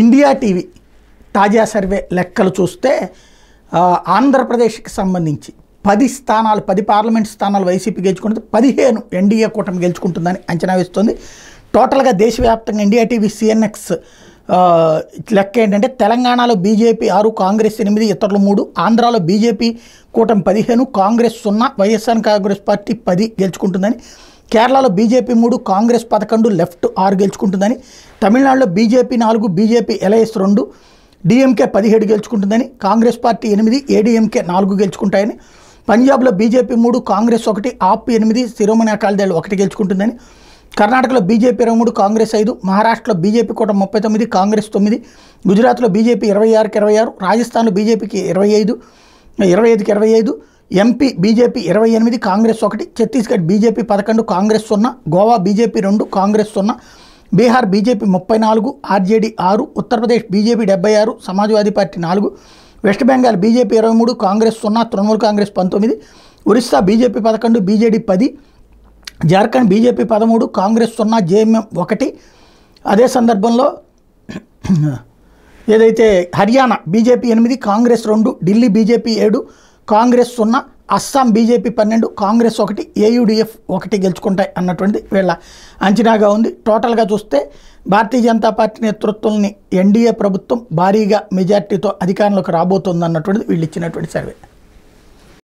India TV తాజా survey లెక్కలు చూస్తే ఆంధ్రప్రదేశ్కి సంబంధించి 10 పార్లమెంట్ స్థానాలు వైసీపీ గెలుచుకుంటుంది, 15 ఎన్డీఏ కూటమి గెలుచుకుంటుందని అంచనా వేస్తుంది. టోటల్గా దేశవ్యాప్తంగా ఇండియా టీవీ సిఎన్ఎక్స్ లెక్క ఏంటంటే తెలంగాణలో బీజేపీ 6, కాంగ్రెస్ 8, ఇతరులు 3, ఆంధ్రాలో బీజేపీ కూటమి 15, కాంగ్రెస్ 0, వైఎస్ఆర్ కాంగ్రెస్ పార్టీ 10 గెలుచుకుంటుందని, కేరళలో బీజేపీ 3, కాంగ్రెస్ 11, లెఫ్ట్ 6 గెలుచుకుంటుందని, తమిళనాడులో BJP 4, BJP LIS 2, DMK 17 గెలుచుకుంటుందని, Congress party 8, ADMK 4 గెలుచుకుంటాయని, పంజాబ్లో బీజేపీ 3, కాంగ్రెస్ 1, ఆప్ 8, శిరోమణి అకాలీదళ్ 1 గెలుచుకుంటుందని, కర్ణాటకలో బీజేపీ 23, కాంగ్రెస్ 5, మహారాష్ట్రలో బీజేపీ కూడా 39, కాంగ్రెస్ 9, గుజరాత్లో బీజేపీ 26కి 26, రాజస్థాన్లో బీజేపీకి 25కి 25, MP BJP 28, Congress 1, Chhattisgarh BJP 11, Congress 0, Goa BJP 2, Congress 0, Bihar BJP 34, RJD 6, Uttar Pradesh BJP 76, Samajwadi party 4, west Bengal BJP 23, Congress 0, Trinamool Congress 19, Orissa BJP 11, BJD 10, Jharkhand BJP 13, Congress 0, JMM 1. అదే సందర్భంలో ఏదైతే Haryana BJP 8, Congress 2, Delhi BJP 7, Congress 0, Assam BJP 12, Congress 1, AUDF 1 గెలుచుకుంటాయి అన్నటువంటిది వీళ్ళ అంచనాగా ఉంది. టోటల్గా చూస్తే భారతీయ జనతా పార్టీ నేతృత్వంలోని ఎన్డీఏ ప్రభుత్వం భారీగా మెజార్టీతో అధికారంలోకి రాబోతుంది అన్నటువంటిది వీళ్ళు ఇచ్చినటువంటి సర్వే.